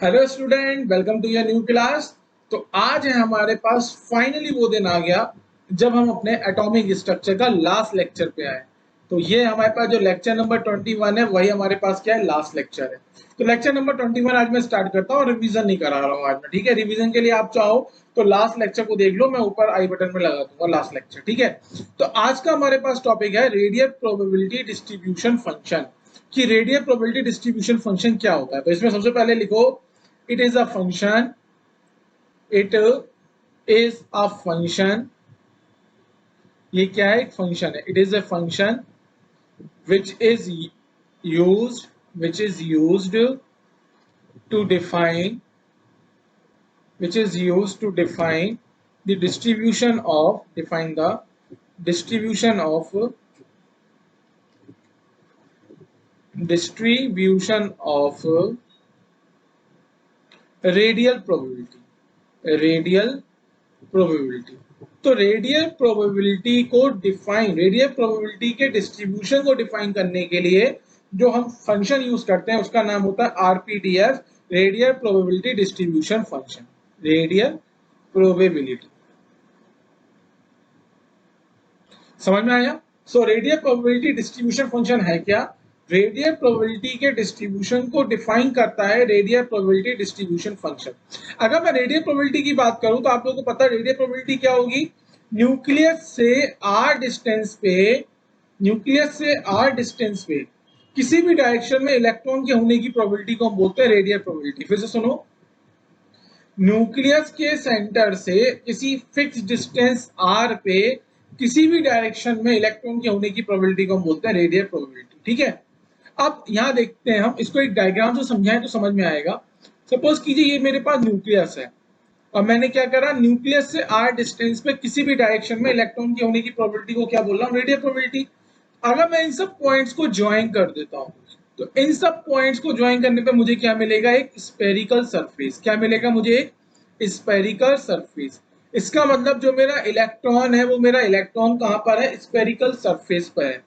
Hello student, welcome to your new class. तो आज है हमारे पास फाइनली वो दिन आ गया जब हम अपने एटॉमिक स्ट्रक्चर का लास्ट लेक्चर पे आए। तो ये हमारे पास जो लेक्चर नंबर 21 है वही हमारे पास क्या है, लास्ट लेक्चर है। तो लेक्चर नंबर 21 आज मैं स्टार्ट करता हूँ और रिवीजन नहीं करा रहा हूँ आज मैं, ठीक है। रिवीजन के लिए आप चाहो तो लास्ट लेक्चर को देख लो, मैं ऊपर आई बटन में लगा दूंगा लास्ट लेक्चर, ठीक है। तो आज का हमारे पास टॉपिक है रेडियल प्रोबेबिलिटी डिस्ट्रीब्यूशन फंक्शन। कि रेडियल प्रोबेबिलिटी डिस्ट्रीब्यूशन फंक्शन क्या होता है। तो इसमें सबसे पहले लिखो, it is a function, it is a function, ये क्या है, एक फंक्शन है। it is a function which is used to define the distribution of radial probability. तो रेडियल प्रोबेबिलिटी के डिस्ट्रीब्यूशन को डिफाइन करने के लिए जो हम फंक्शन यूज करते हैं उसका नाम होता है RPDF, radial probability distribution function. Radial probability समझ में आया। So radial probability distribution function है क्या? रेडियल प्रोबेबिलिटी के डिस्ट्रीब्यूशन को डिफाइन करता है रेडियल प्रोबेबिलिटी डिस्ट्रीब्यूशन फंक्शन। अगर मैं रेडियल प्रोबेबिलिटी की बात करूं तो आप लोगों को पता है रेडियल प्रोबेबिलिटी क्या होगी। न्यूक्लियस से आर डिस्टेंस पे किसी भी डायरेक्शन में इलेक्ट्रॉन के होने की प्रोबेबिलिटी को हम बोलते हैं रेडियल प्रोबेबिलिटी। फिर से सुनो, न्यूक्लियस के सेंटर से किसी फिक्स डिस्टेंस आर पे किसी भी डायरेक्शन में इलेक्ट्रॉन के होने की प्रोबेबिलिटी को हम बोलते हैं रेडियल प्रोबेबिलिटी, ठीक है। अब यहां देखते हैं हम इसको, एक डायग्राम से समझाएं तो समझ में आएगा। सपोज कीजिए ये मेरे पास न्यूक्लियस है और मैंने क्या करा, न्यूक्लियस से आर डिस्टेंस पे किसी भी डायरेक्शन में इलेक्ट्रॉन के होने की प्रोबेबिलिटी को क्या बोल रहा हूँ, रेडियल प्रोबेबिलिटी। अगर मैं इन सब पॉइंट्स को ज्वाइन कर देता हूँ तो इन सब पॉइंट्स को ज्वाइन करने पे मुझे क्या मिलेगा, एक स्पेरिकल सरफेस। क्या मिलेगा मुझे, एक स्पेरिकल सरफेस। इसका मतलब जो मेरा इलेक्ट्रॉन है वो मेरा इलेक्ट्रॉन कहां पर है, स्पेरिकल सरफेस पर है।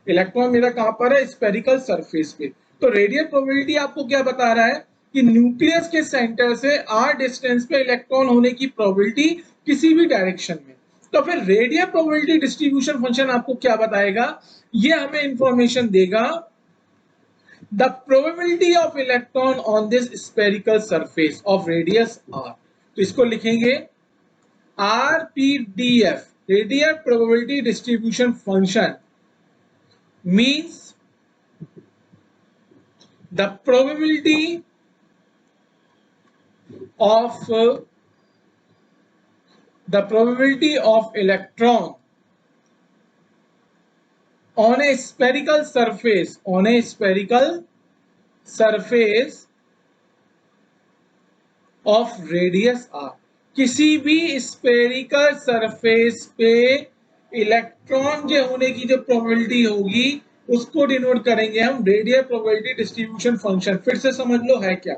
इलेक्ट्रॉन मेरा कहां पर है, स्पेरिकल सरफेस पे। तो रेडियल प्रोबेबिलिटी आपको क्या बता रहा है कि न्यूक्लियस के सेंटर से आर डिस्टेंस पे इलेक्ट्रॉन होने की प्रोबेबिलिटी किसी भी डायरेक्शन में। तो फिर रेडियल प्रोबेबिलिटी डिस्ट्रीब्यूशन फंक्शन आपको क्या बताएगा, ये हमें इंफॉर्मेशन देगा the probability of electron on this spherical surface of radius r। तो इसको लिखेंगे RPDF, radial probability distribution function means the probability of electron on a spherical surface of radius r। किसी भी स्पेरिकल सरफेस पे electron के होने की जो प्रोबेबिलिटी होगी उसको डिनोट करेंगे हम रेडियल प्रोबेबिलिटी डिस्ट्रीब्यूशन फंक्शन। फिर से समझ लो है क्या।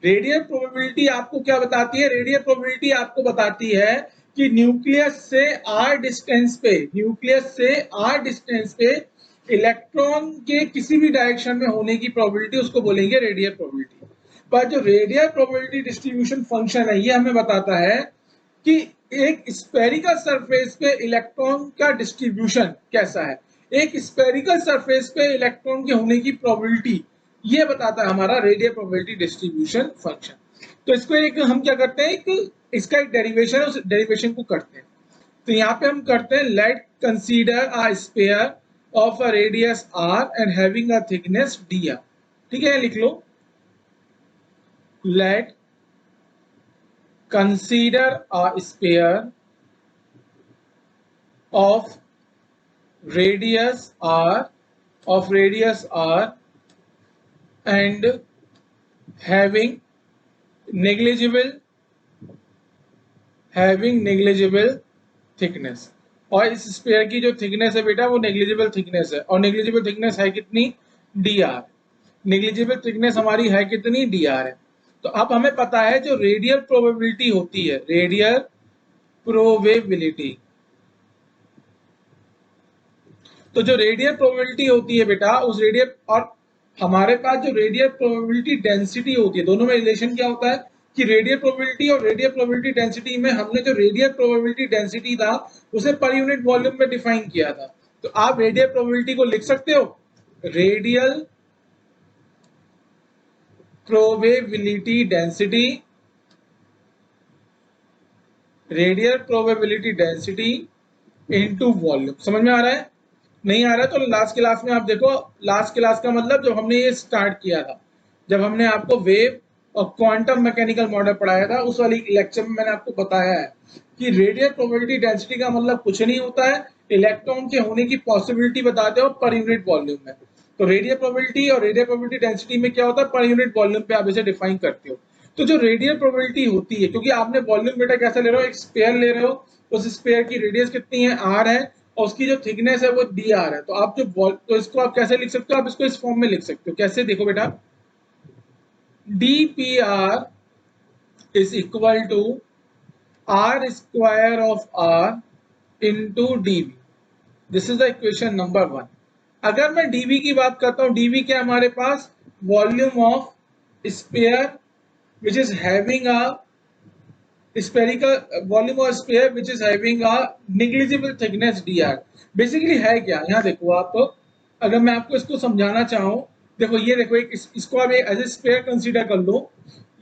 रेडियल प्रोबेबिलिटी आपको क्या बताती है, रेडियल प्रोबेबिलिटी आपको बताती है कि न्यूक्लियस से आर डिस्टेंस पे इलेक्ट्रॉन के किसी भी डायरेक्शन में होने की प्रोबेबिलिटी, उसको बोलेंगे रेडियल प्रोबेबिलिटी। पर जो रेडियल प्रोबेबिलिटी डिस्ट्रीब्यूशन फंक्शन है ये हमें बताता है कि एक स्पेरिकल सरफेस पे इलेक्ट्रॉन का डिस्ट्रीब्यूशन कैसा है। एक स्पेरिकल सरफेस पे इलेक्ट्रॉन के होने की प्रोबेबिलिटी ये बताता है हमारा रेडियल प्रोबेबिलिटी डिस्ट्रीब्यूशन फंक्शन। तो इसको एक हम क्या करते हैं, एक इसका एक डेरिवेशन है, उस डेरिवेशन को करते हैं। तो यहाँ पे हम करते हैं, let consider a sphere of a radius r and having a thickness dr। ठीक है, लिख लो, let consider a sphere of radius r and having negligible thickness. और इस स्फीयर की जो थिकनेस है बेटा वो नेग्लिजिबल थिकनेस है। और नेग्लिजिबल थिकनेस है कितनी, dr। नेग्लिजिबल थिकनेस हमारी है कितनी, dr है। तो अब हमें पता है जो रेडियल प्रोबेबिलिटी होती है, रेडियल प्रोबेबिलिटी, तो जो रेडियल प्रोबेबिलिटी होती है बेटा उस रेडियल, और हमारे पास जो रेडियल प्रोबेबिलिटी डेंसिटी होती है, दोनों में रिलेशन क्या होता है कि रेडियल प्रोबेबिलिटी और रेडियल प्रोबेबिलिटी डेंसिटी में हमने जो रेडियल प्रोबेबिलिटी डेंसिटी था उसे पर यूनिट वॉल्यूम में डिफाइन किया था। तो आप रेडियल प्रोबेबिलिटी को लिख सकते हो radial probability density, radial probability density into volume. समझ में आ रहा है? नहीं आ रहा है तो लास्ट क्लास में आप देखो, लास्ट क्लास का मतलब जब हमने ये स्टार्ट किया था, जब हमने आपको वेव और क्वांटम मैकेनिकल मॉडल पढ़ाया था, उस वाली लेक्चर में मैंने आपको बताया है कि रेडियल प्रोबेबिलिटी डेंसिटी का मतलब कुछ नहीं होता है, इलेक्ट्रॉन के होने की पॉसिबिलिटी बताते हो पर यूनिट वॉल्यूम में। तो रेडियल प्रोबेबिलिटी और रेडियल प्रोबेबिलिटी डेंसिटी में क्या होता है, पर यूनिट वॉल्यूम पे आप इसे डिफाइन करते हो। तो जो रेडियल प्रोबेबिलिटी होती है, क्योंकि आपने वॉल्यूम बेटा कैसे ले रहे हो, एक स्पेयर ले रहे हो, उस स्पेयर की रेडियस कितनी है, आर है, और उसकी जो थिकनेस है वो डी आर है। तो आप जो तो इसको आप कैसे लिख सकते हो, आप इसको इस फॉर्म में लिख सकते हो। कैसे, देखो बेटा, D P R is equal to R square of R into D V. This is the equation number 1। अगर मैं डीवी की बात करता हूं, डीवी क्या हमारे पास, volume of sphere which is having a spherical volume of sphere which is having a negligible thickness dr। Basically है क्या, यहाँ देखो आप, अगर मैं आपको इसको समझाना चाहूँ, देखो ये देखो एक इसको आप एज ए स्पेयर कंसीडर कर लो।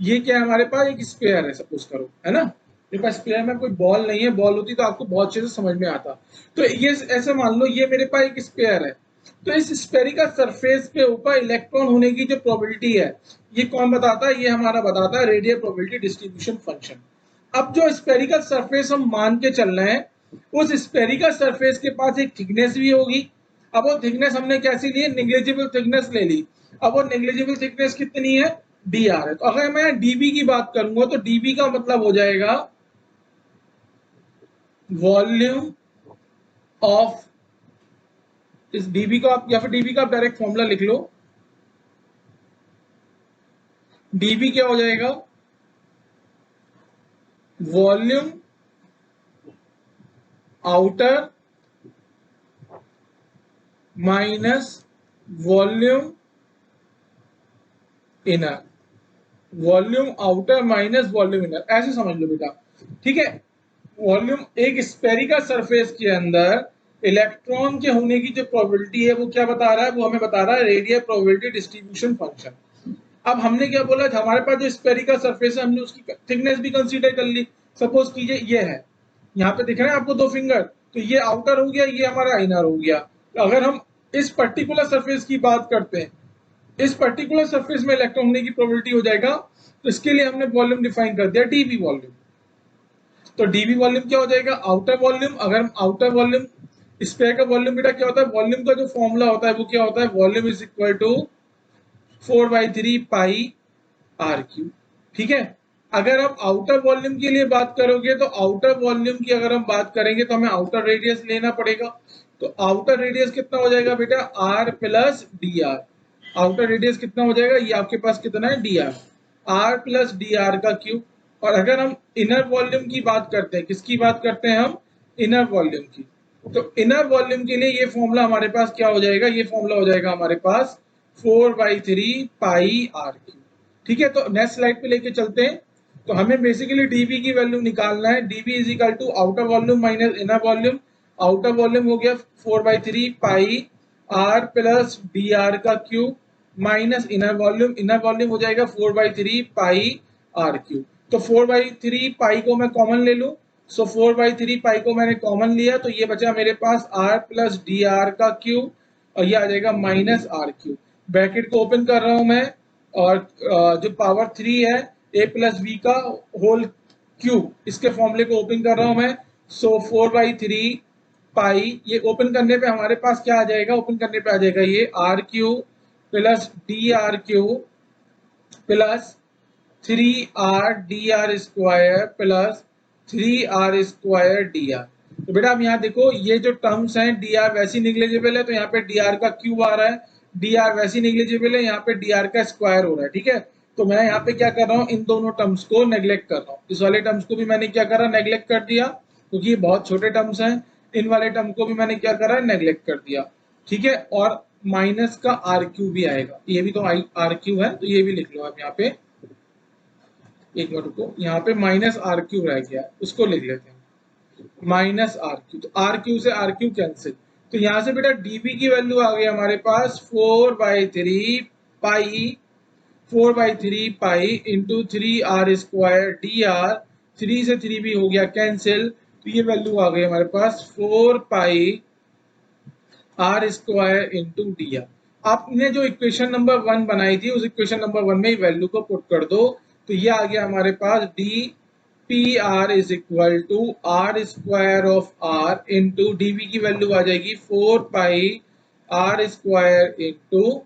ये क्या है, हमारे पास एक स्पेयर है, सपोज करो, है ना, मेरे पास स्पेयर में कोई बॉल नहीं है, बॉल होती तो आपको बहुत अच्छे से समझ में आता। तो ये ऐसे मान लो ये मेरे पास एक स्पेयर है, तो इस स्पेरिकल सरफेस पे ऊपर इलेक्ट्रॉन होने की जो प्रोबेबिलिटी है, ये कौन बताता है, ये हमारा बताता है रेडियल प्रोबेबिलिटी डिस्ट्रीब्यूशन फंक्शन। अब जो स्पेरिकल सरफेस हम मान के चल रहे हैं, उस स्पेरिकल सरफेस के पास एक थिकनेस भी होगी। अब वो थिकनेस हमने कैसी ली है, नेग्लिजिबल थिकनेस ले ली। अब वो नेग्लिजिबल थिकनेस कितनी है, डी आर है। तो अगर मैं डीबी की बात करूंगा तो डीबी का मतलब हो जाएगा वॉल्यूम ऑफ, इस डीबी को आप, या फिर डीबी का आप डायरेक्ट फॉर्मूला लिख लो। डीबी क्या हो जाएगा, volume outer minus volume inner, volume outer minus volume inner, ऐसे समझ लो बेटा, ठीक है। वॉल्यूम, एक स्पेरिकल सरफेस के अंदर इलेक्ट्रॉन के होने की जो प्रोबेबिलिटी है वो क्या बता रहा है, वो हमें बता रहा है रेडियल प्रोबेबिलिटी डिस्ट्रीब्यूशन फंक्शन। अब हमने क्या बोला, हमारे पास जो स्पेरिकल सरफेस है हमने उसकी थिकनेस भी कंसीडर कर ली। सपोज कीजिए ये है, यहाँ पे दिख रहा है आपको 2 फिंगर, तो ये आउटर हो गया, ये हमारा इनर हो गया। तो अगर हम इस पर्टिकुलर सरफेस की बात करते हैं, इस पर्टिकुलर सरफेस में इलेक्ट्रॉन होने की प्रोबेबिलिटी हो जाएगा, तो इसके लिए हमने वॉल्यूम डिफाइन कर दिया डीवी वॉल्यूम। तो डीवी वॉल्यूम क्या हो जाएगा, आउटर वॉल्यूम। अगर हम आउटर वॉल्यूम, स्पेयर का वॉल्यूम बेटा क्या होता है, वॉल्यूम का जो फॉर्मूला होता है वो क्या होता है, volume is equal to 4/3 pi R cube, ठीक है। अगर आप आउटर वॉल्यूम के लिए बात करोगे तो आउटर वॉल्यूम की अगर हम बात करेंगे तो हमें आउटर रेडियस लेना पड़ेगा। तो आउटर रेडियस कितना हो जाएगा बेटा, R plus D R. Outer radius कितना हो जाएगा, ये आपके पास कितना है, D R, R plus D R का क्यूब। और अगर हम इनर वॉल्यूम की बात करते हैं, किसकी बात करते हैं हम, इनर वॉल्यूम की, तो इनर वॉल्यूम के लिए ये फॉर्मूला हमारे पास क्या हो जाएगा, ये फॉर्मूला हो जाएगा हमारे पास 4/3 पाई आर क्यू, ठीक है। तो नेक्स्ट स्लाइड पे लेके चलते हैं। तो हमें बेसिकली डीवी की वैल्यू निकालना है, D V is equal to outer volume minus inner volume. Outer volume हो गया 4/3 pi R plus D R का cube minus inner volume, inner volume हो जाएगा 4/3 पाई आर क्यूब। तो 4/3 पाई को मैं कॉमन ले लूं, सो 4/3 पाई को मैंने कॉमन लिया, तो ये बचा मेरे पास आर प्लस डी आर का क्यूब, और ये आ जाएगा माइनस आर क्यूब। ब्रैकेट को ओपन कर रहा हूं मैं, और जो पावर 3 है ए प्लस बी का होल क्यूब, इसके फॉर्मूले को ओपन कर रहा हूं मैं। सो 4/3 पाई, ये ओपन करने पे हमारे पास क्या आ जाएगा, ओपन करने पे आ जाएगा ये R cube plus D R cube plus 3r dr square plus 3r square dr। तो बेटा अब यहाँ देखो, ये जो टर्म्स हैं dr वैसी निग्लिजिबल है, तो यहाँ पे dr का क्यूब आ रहा है, dr वैसी निग्लिजिबल है, यहाँ पे dr का स्क्वायर हो रहा है, ठीक है। तो मैं यहाँ पे क्या कर रहा हूँ, इन दोनों टर्म्स को नेग्लेक्ट कर रहा हूँ। इस वाले टर्म्स को भी मैंने क्या करा, नेग्लेक्ट कर दिया, क्योंकि ये बहुत छोटे टर्म्स हैं। इन वाले टर्म को भी मैंने क्या करा, नेग्लेक्ट कर दिया, ठीक है। और माइनस का आर क्यू भी आएगा, ये भी तो आर क्यू है, तो ये भी लिख लो आप यहाँ पे। एक मिनट को, यहाँ पे माइनस आर क्यू रह गया, उसको लिख लेते हैं माइनस आर क्यू। तो आर क्यू से आर क्यू कैंसिल, तो यहाँ से बेटा डीबी की वैल्यू आ गई हमारे पास 4/3 पाई, 4/3 pi into 3r² D R, 3 से 3 भी हो गया कैंसिल, तो ये वैल्यू आ गई हमारे पास 4 pi r² into D are. आपने जो इक्वेशन नंबर 1 बनाई थी उस इक्वेशन नंबर 1 में वैल्यू को पुट कर दो, तो ये आ गया हमारे पास D P R is equal to r² of r into DB की वैल्यू आ जाएगी 4 pi r² into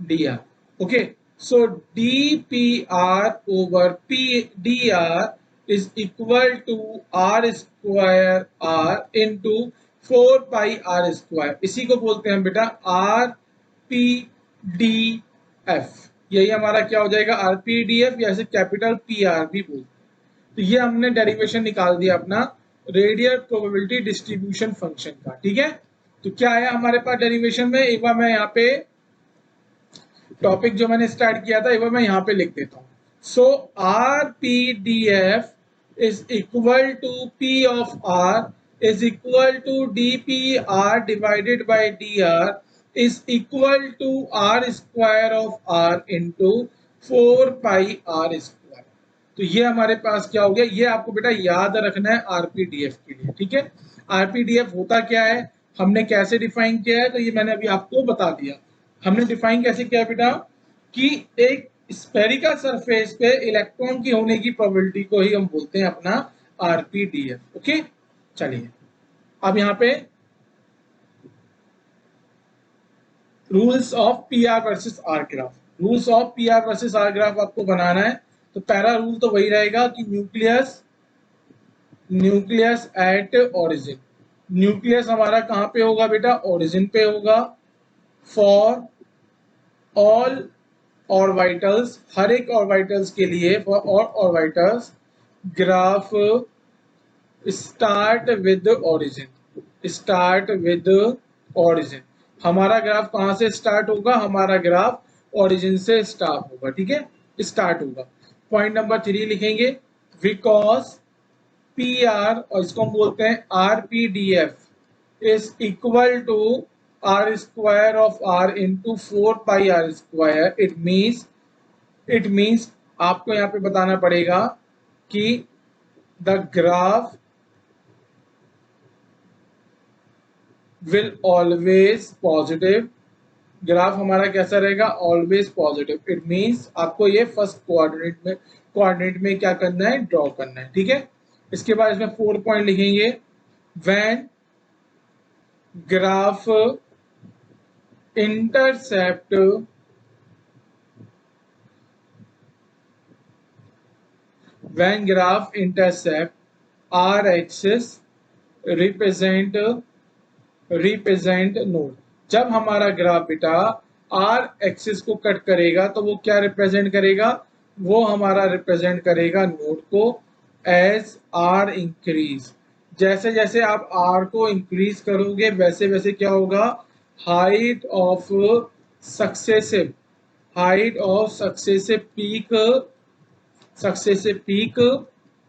D R. Okay, so dpr over pdr is equal to r² r into 4 pi r², इसी को बोलते हैं बेटा rpdf। यही हमारा क्या हो जाएगा rpdf, या ऐसे कैपिटल pr भी बोलते हैं। तो ये हमने डेरिवेशन निकाल दिया अपना रेडियल प्रोबेबिलिटी डिस्ट्रीब्यूशन फंक्शन का। ठीक है, तो क्या आया हमारे पास डेरिवेशन में, एक बार मैं यहाँ पे टॉपिक जो मैंने स्टार्ट किया था एक बार मैं यहाँ पे लिख देता हूँ। So R P D F is equal to P of R is equal to D P R divided by D R is equal to r² of r into 4 pi r²। तो ये हमारे पास क्या हो गया, ये आपको बेटा याद रखना है आरपीडीएफ के लिए। ठीक है, आरपीडीएफ होता क्या है, हमने कैसे डिफाइन किया है, तो ये मैंने अभी आपको बता दिया। हमने डिफाइन कैसे किया बेटा कि एक स्फेरिकल सरफेस पे इलेक्ट्रॉन की होने की प्रोबेबिलिटी को ही हम बोलते हैं अपना आरपीडीएफ। ओके, चलिए अब यहाँ पे rules of P R versus R graph, rules of P R versus R graph आपको बनाना है। तो पहला रूल तो वही रहेगा कि न्यूक्लियस एट ओरिजिन, न्यूक्लियस हमारा कहाँ पे होगा बेटा, ओरिजिन पे होगा। फॉर ऑल ऑर्बिटल्स, हर एक ऑर्बिटल्स के लिए, for all orbitals graph start with origin, start with origin. हमारा ग्राफ कहाँ से स्टार्ट होगा, हमारा ग्राफ ओरिजिन से स्टार्ट होगा। ठीक है, स्टार्ट होगा। पॉइंट नंबर 3 लिखेंगे, बिकॉज पी आर, और इसको हम बोलते हैं RPDF is equal to r² of r into 4 pi r²। It means आपको यहाँ पे बताना पड़ेगा कि the graph will always positive, graph हमारा कैसा रहेगा, ऑलवेज पॉजिटिव। इट मीन्स आपको ये फर्स्ट कोऑर्डिनेट में क्या करना है, ड्रॉ करना है। ठीक है, इसके बाद इसमें 4 पॉइंट लिखेंगे, when graph intercept when graph intercept r axis represent node। जब हमारा ग्राफ बेटा r एक्सिस को कट करेगा तो वो क्या रिप्रेजेंट करेगा, वो हमारा रिप्रेजेंट करेगा नोड को एज r इंक्रीज। जैसे जैसे आप r को इंक्रीज करोगे वैसे वैसे क्या होगा, height of successive peak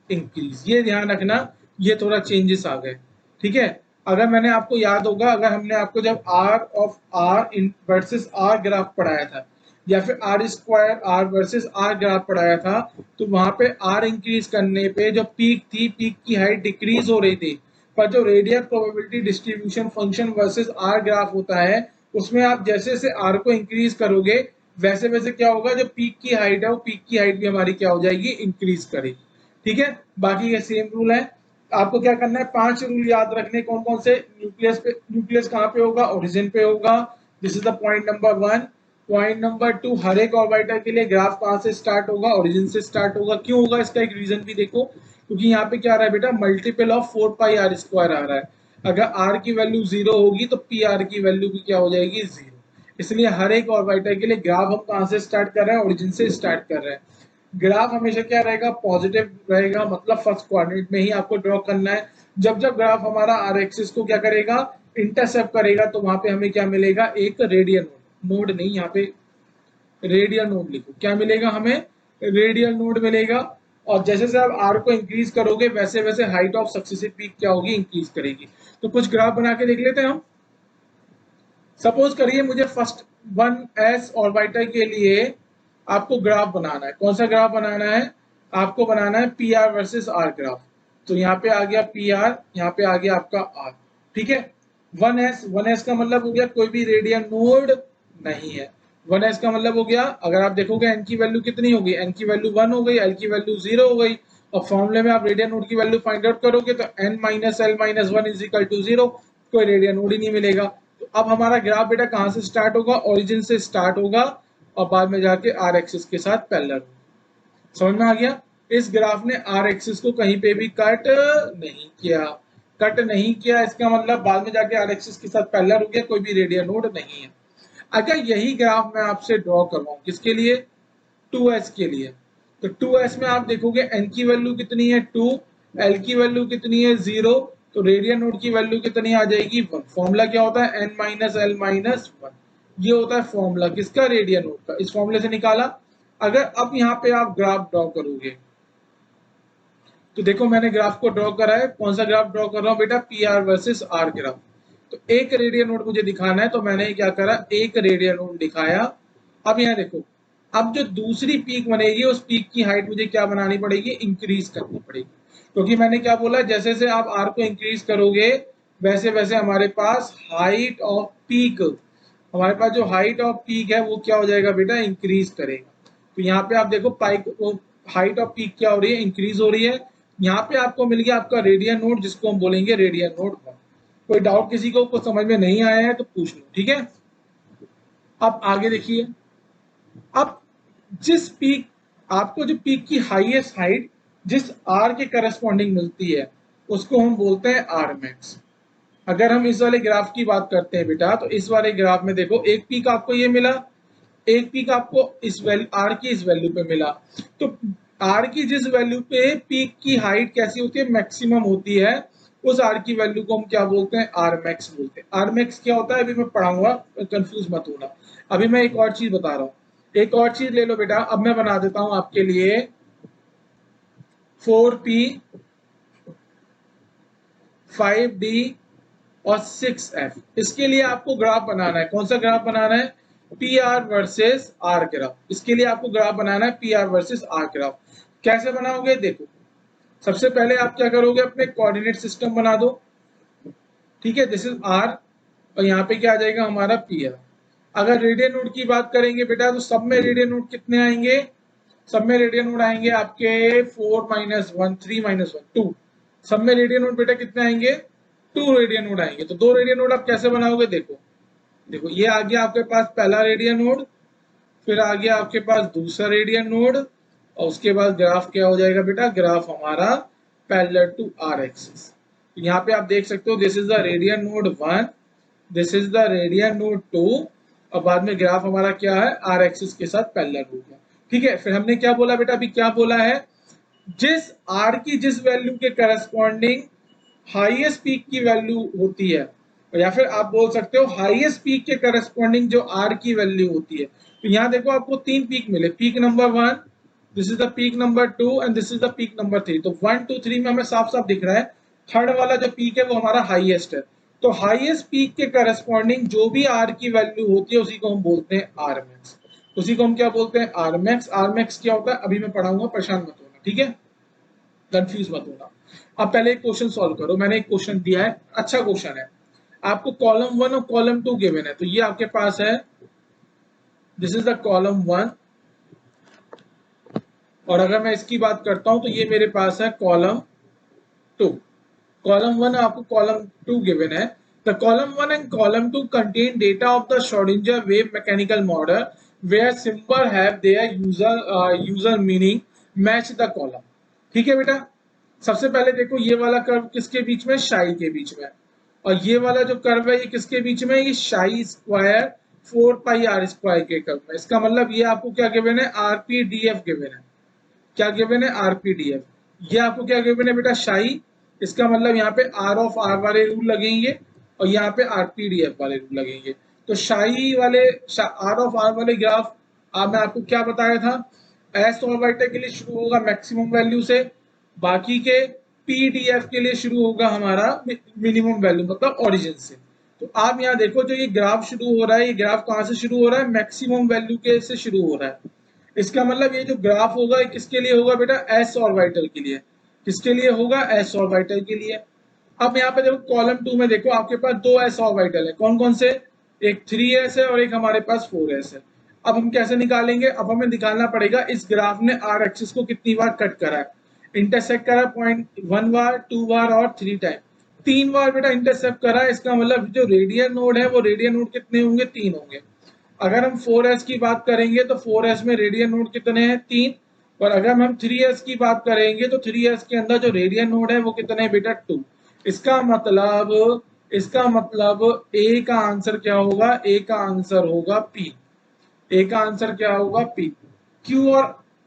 increase. ये ध्यान रखना, ये थोड़ा चेंजेस आ गए। ठीक है, अगर मैंने आपको याद होगा, अगर हमने आपको जब r of r versus r graph पढ़ाया था, या फिर r² r versus r graph पढ़ाया था, तो वहां पे r इंक्रीज करने पे जो पीक थी, पीक की हाइट डिक्रीज हो रही थी, पर जो radial probability distribution function versus r graph होता है, उसमें आप जैसे जैसे r को इंक्रीज करोगे वैसे वैसे क्या होगा, जो पीक की हाइट है वो पीक की हाइट भी हमारी क्या हो जाएगी, इंक्रीज करेगी। ठीक है, बाकी ये सेम रूल है। आपको क्या करना है, 5 रूल याद रखने, कौन कौन से, न्यूक्लियस कहाँ पे होगा, ओरिजिन पे होगा। This is the point number 1। Point number 2, हर एक ऑर्बिटल के लिए ग्राफ कहाँ से स्टार्ट होगा, ओरिजिन से स्टार्ट होगा। क्यों होगा, इसका एक रीजन भी देखो, क्योंकि यहाँ पे क्या आ रहा है बेटा, मल्टीपल ऑफ 4 पाई r² आ रहा है। अगर r की वैल्यू 0 होगी तो पी आर की वैल्यू भी क्या हो जाएगी, 0। इसलिए हर एक ऑर्बिटल के लिए ग्राफ हम कहाँ से स्टार्ट कर रहे हैं, ओरिजिन से स्टार्ट कर रहे हैं। ग्राफ हमेशा क्या रहेगा, पॉजिटिव रहेगा, मतलब फर्स्ट कोऑर्डिनेट में ही आपको ड्रॉ करना है। जब जब ग्राफ हमारा आर एक्सिस को क्या करेगा, इंटरसेप्ट करेगा तो वहां पे हमें क्या मिलेगा, एक रेडियल नोड, नोड नहीं यहाँ पे रेडियल नोड लिखो, क्या मिलेगा हमें, रेडियल नोड मिलेगा। और जैसे जैसे आप आर को इंक्रीज करोगे वैसे वैसे हाइट ऑफ सक्सेसिव पीक क्या होगी, इंक्रीज करेगी। तो कुछ ग्राफ बना के देख लेते हैं हम। सपोज करिए मुझे फर्स्ट 1s ऑर्बिटल के लिए आपको ग्राफ बनाना है। कौन सा ग्राफ बनाना है, आपको बनाना है P R versus R graph. तो यहाँ पे आ गया पी आर, यहाँ पे आ गया आपका आर, ठीक है। 1s का मतलब हो गया कोई भी रेडियल नोड नहीं है। 1s का मतलब हो गया, अगर आप देखोगे एन की वैल्यू कितनी होगी, एन की वैल्यू 1 हो गई, एल की वैल्यू 0 हो गई। और फॉर्मूले में आप रेडियल नोड की वैल्यू फाइंड आउट करोगे तो n minus L minus 1 is equal to 0, कोई रेडियल नोड ही नहीं मिलेगा। तो अब हमारा ग्राफ बेटा कहां से स्टार्ट होगा, ओरिजिन से स्टार्ट होगा और बाद में जाके आर एक्सिस के साथ पैरेलल होगा। समझ में आ गया। इस ग्राफ ने आर एक्सिस को कहीं पे भी कट नहीं किया, कट नहीं किया, इसका मतलब बाद में जाके आर एक्सिस के साथ पैरेलल हो गया, कोई भी रेडियल नोड नहीं है। अगर यही ग्राफ मैं आपसे ड्रॉ करवाऊं किसके लिए, 2s के लिए, तो 2s में आप देखोगे n की वैल्यू कितनी है 2, l की वैल्यू कितनी है 0, तो रेडियल नोड की वैल्यू कितनी आ जाएगी 1। फॉर्मूला क्या होता है, n माइनस एल माइनस 1, ये होता है फॉर्मूला किसका, रेडियल नोड का। इस फॉर्मूले से निकाला। अगर अब यहाँ पे आप ग्राफ ड्रॉ करोगे तो देखो मैंने ग्राफ को ड्रॉ करा है, कौन सा ग्राफ ड्रॉ कर रहा हूँ बेटा, P R versus R graph. तो एक रेडियल नोड मुझे दिखाना है तो मैंने क्या करा, एक रेडियल नोड दिखाया। अब यहाँ देखो, अब जो दूसरी पीक बनेगी उस पीक की हाइट मुझे क्या बनानी पड़ेगी, इंक्रीज करनी पड़ेगी। क्योंकि मैंने क्या बोला, जैसे जैसे आप आर को इंक्रीज करोगे वैसे वैसे हमारे पास हाइट ऑफ पीक, हमारे पास जो हाइट ऑफ पीक है वो क्या हो जाएगा बेटा, इंक्रीज करेगा। तो यहाँ पे आप देखो पाइक, हाइट ऑफ पीक क्या हो रही है, इंक्रीज हो रही है। यहाँ पे आपको मिल गया आपका रेडियल नोड जिसको हम बोलेंगे रेडियल नोड 1। कोई डाउट किसी को कुछ समझ में नहीं आया है तो पूछ लो, ठीक है। अब आगे देखिए, अब जिस पीक, आपको जो पीक की हाईएस्ट हाइट जिस आर के करस्पॉन्डिंग मिलती है उसको हम बोलते हैं आर मैक्स। अगर हम इस वाले ग्राफ की बात करते हैं बेटा, तो इस वाले ग्राफ में देखो एक पीक आपको ये मिला, एक पीक आपको इस वैल्यू आर की इस वैल्यू पे मिला। तो आर की जिस वैल्यू पे पीक की हाइट कैसी होती है, मैक्सिमम होती है, उस आर की वैल्यू को हम क्या बोलते हैं, आर मैक्स बोलते हैं। आर मैक्स क्या होता है अभी मैं पढ़ाऊंगा, कंफ्यूज मत होना। अभी मैं एक और चीज बता रहा हूँ, एक और चीज ले लो बेटा। अब मैं बना देता हूं आपके लिए 4p 5d और 6f। इसके लिए आपको ग्राफ बनाना है, कौन सा ग्राफ बनाना है, P R versus R graph. इसके लिए आपको ग्राफ बनाना है P R versus R graph. कैसे बनाओगे, देखो सबसे पहले आप क्या करोगे, अपने कोऑर्डिनेट सिस्टम बना दो, ठीक है। दिस इज आर और यहाँ पे क्या आ जाएगा हमारा पी आर। अगर रेडियल नोड की बात करेंगे बेटा तो सब में रेडियल नोड कितने आएंगे, सब में रेडियल नोड आएंगे आपके 4 माइनस 1 3 माइनस 1 2। सब में रेडियल नोड बेटा कितने आएंगे, 2 रेडियल नोड आएंगे। तो 2 रेडियल नोड आप कैसे बनाओगे, देखो देखो ये आ गया आपके पास पहला रेडियल नोड, फिर आ गया आपके पास दूसरा रेडियल नोड, और उसके बाद ग्राफ क्या हो जाएगा बेटा, ग्राफ हमारा पैरेलल टू आर एक्सिस। यहाँ पे आप देख सकते हो this is the radial node 1, this is the radial node 2, और बाद में ग्राफ हमारा क्या है, आर एक्सिस के साथ पैरेलल हो गया, ठीक है। फिर हमने क्या बोला बेटा, अभी क्या बोला है, जिस आर की जिस वैल्यू के करस्पॉन्डिंग हाईएस्ट पीक की वैल्यू होती है, या फिर आप बोल सकते हो हाईएस्ट पीक के करस्पॉन्डिंग जो आर की वैल्यू होती है। तो यहाँ देखो आपको 3 पीक मिले, peak number 1, this is the peak number 2 and this is the peak number 3। तो 1 2 3 में हमें साफ साफ दिख रहा है थर्ड वाला जो पीक है वो हमारा हाईएस्ट है। तो हाईएस्ट पीक के करस्पॉन्डिंग जो भी आर की वैल्यू होती है उसी को हम बोलते हैं आर मैक्स। उसी को हम क्या बोलते हैं, आर मैक्स। आर मैक्स क्या होता है अभी मैं पढ़ाऊंगा, परेशान मत होना, ठीक है, कंफ्यूज मत होना। अब पहले एक क्वेश्चन सॉल्व करो, मैंने एक क्वेश्चन दिया है, अच्छा क्वेश्चन है। आपको कॉलम 1 और कॉलम 2 गिवन है, तो ये आपके पास है, दिस इज द कॉलम 1, और अगर मैं इसकी बात करता हूं तो ये मेरे पास है कॉलम 2। कॉलम 1 आपको कॉलम 2 गिवन है। The column 1 and column 2 contain data of the Schrodinger wave mechanical model where symbol have their user meaning match the column, ठीक है बेटा। सबसे पहले देखो ये वाला कर्व किसके बीच में, शाई के बीच में, और ये वाला जो कर्व है ये किसके बीच में, ये शाई स्क्वायर 4 पाई आर स्क्वायर के कर्व में। इसका मतलब ये आपको क्या गिवन है, आरपीडीएफ गिवन है। क्या गिवन है, आरपीडीएफ। ये आपको क्या गिवन है बेटा, शाई। इसका मतलब यहाँ पे आर ऑफ आर वाले रूल लगेंगे, और यहाँ पे आरपीडीएफ वाले रूल लगेंगे। तो शाई वाले आर ऑफ आर वाले ग्राफ मैं आपको क्या बताया था, एस ऑर्बिटल के लिए शुरू होगा मैक्सिमम वैल्यू से, बाकी के पीडीएफ के लिए शुरू होगा हमारा मिनिमम वैल्यू मतलब ओरिजिन से। तो आप यहाँ देखो जो ये ग्राफ शुरू हो रहा है, ये ग्राफ कहाँ से शुरू हो रहा है, मैक्सिमम वैल्यू के से शुरू हो रहा है। इसका मतलब ये जो ग्राफ होगा किसके लिए होगा बेटा, एस ऑर्बिटल के लिए। किसके लिए होगा, एस ऑर्बिटल के लिए। अब यहाँ पे देखो कॉलम 2 में देखो आपके पास दो एस ऑर्बिटल है, कौन कौन से, एक 3s है और एक हमारे पास 4s है। अब हम कैसे निकालेंगे, अब हमें निकालना पड़ेगा इस ग्राफ ने आर एक्सिस को कितनी बार कट करा है, इंटरसेक्ट करा पॉइंट 1 बार, 2 बार और 3 टाइम, 3 बार बेटा इंटरसेप्ट करा है। इसका मतलब जो रेडियल नोड है वो रेडियल नोड कितने होंगे, 3 होंगे। अगर हम 4s की बात करेंगे तो 4s में रेडियल नोड कितने हैं, 3। और अगर हम 3s की बात करेंगे तो 3s के अंदर जो रेडियल नोड है वो कितने हैं बेटा, 2। इसका मतलब ए का आंसर क्या होगा, ए का आंसर होगा पी। ए का आंसर क्या होगा, पी। क्यू और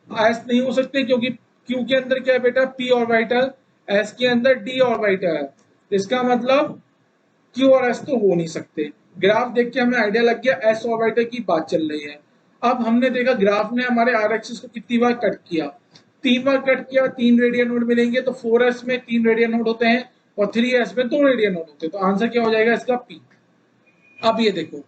एस नहीं हो सकते क्योंकि क्यू के अंदर क्या है बेटा, पी ऑर्बिटल, एस के अंदर डी ऑर्बिटल है। इसका मतलब क्यू और एस तो हो नहीं सकते। ग्राफ देख के हमें आइडिया लग गया एस ऑर्बिटल की बात चल रही है। अब हमने देखा ग्राफ ने हमारे आर एक्सिस को कितनी बार कट किया, 3 बार कट किया, 3 रेडियल नोड मिलेंगे। तो 4s में 3 रेडियल नोड होते हैं और 3s में 2 रेडियल नोड होते हैं। तो आंसर क्या हो जाएगा इसका, पी। अब ये देखो,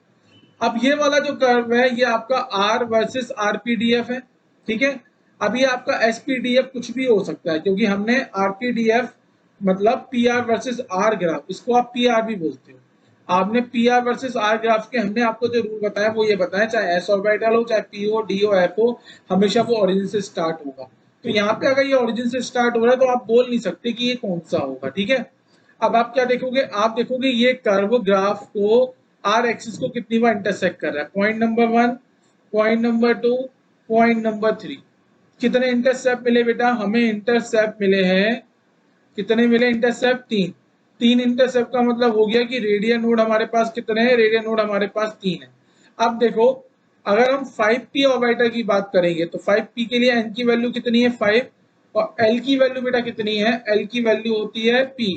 अब ये वाला जो कर्व है ये आपका आर वर्सेस आरपीडीएफ है, ठीक है। अब ये आपका एसपीडीएफ कुछ भी हो सकता है क्योंकि हमने आरपीडीएफ मतलब पीआर वर्सेस आर ग्राफ, इसको आप पीआर भी बोलते हो। आपने पीआर वर्सेस आर ग्राफ के हमने आपको जो रूल बताया वो ये बताया, चाहे एस ऑर्बिटल हो चाहे पी हो डी हो एफ हो, हमेशा वो ओरिजिन से स्टार्ट होगा। तो यहाँ पे अगर ये ओरिजिन से स्टार्ट हो रहा है तो आप बोल नहीं सकते कि ये कौन सा होगा, ठीक है। अब आप क्या देखोगे, आप देखोगे ये कर्व ग्राफ को आर एक्सिस को कितनी बार इंटरसेक्ट कर रहा है, point number 1, point number 2, point number 3। कितने इंटरसेप्ट मिले बेटा, हमें इंटरसेप्ट मिले हैं, कितने मिले इंटरसेप्ट, 3। 3 इंटरसेप्ट का मतलब हो गया कि रेडियल नोड हमारे पास कितने हैं, रेडियल नोड हमारे पास 3 है। अब देखो अगर हम 5p ऑर्बिटल की बात करेंगे तो 5p के लिए n की वैल्यू कितनी है, 5। और l की वैल्यू बेटा कितनी है, l की वैल्यू होती है p।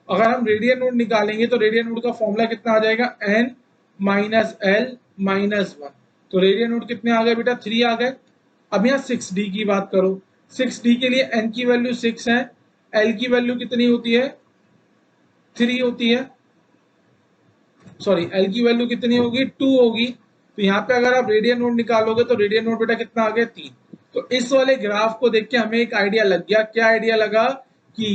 अगर हम रेडियल नोड निकालेंगे तो रेडियल नोड का फॉर्मूला कितना आ जाएगा, n माइनस एल माइनस 1। तो रेडियल नोड कितने आ गए बेटा, 3 आ गए। अब यहाँ 6d की बात करो, 6d के लिए n की वैल्यू 6 है, l की वैल्यू कितनी होती है, 3 होती है, सॉरी l की वैल्यू कितनी होगी, 2 होगी। तो यहाँ पे अगर आप रेडियल नोड निकालोगे तो रेडियल नोड बेटा कितना आ गया, 3। तो इस वाले ग्राफ को देख के हमें एक आइडिया लग गया, क्या आइडिया लगा कि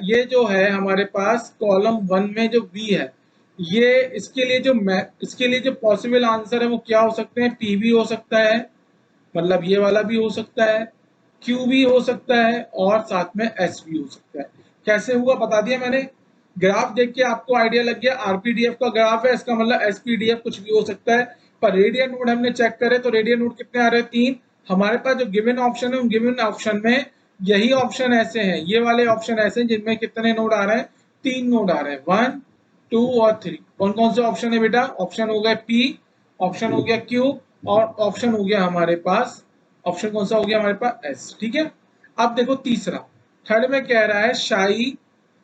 ये जो है हमारे पास कॉलम 1 में जो बी है, ये इसके लिए जो पॉसिबल आंसर है वो क्या हो सकते हैं, पी भी हो सकता है, मतलब ये वाला भी हो सकता है, क्यू भी हो सकता है और साथ में एस भी हो सकता है। कैसे हुआ बता दिया मैंने, ग्राफ देख के आपको आइडिया लग गया आरपीडीएफ का ग्राफ है, इसका मतलब एसपीडीएफ कुछ भी हो सकता है। पर रेडियल नोड हमने चेक करे तो रेडियल नोड कितने आ रहे हैं, 3। हमारे पास जो गिवन ऑप्शन है उन गिवन ऑप्शन में यही ऑप्शन ऐसे हैं, ये वाले ऑप्शन ऐसे हैं जिनमें कितने नोड आ रहे हैं, 3 नोड आ रहे हैं, 1, 2 और 3। कौन कौन से ऑप्शन है बेटा, ऑप्शन हो गया पी, ऑप्शन हो गया क्यू और ऑप्शन हो गया हमारे पास, ऑप्शन कौन सा हो गया हमारे पास, एस, ठीक है। अब देखो तीसरा, थर्ड में कह रहा है psi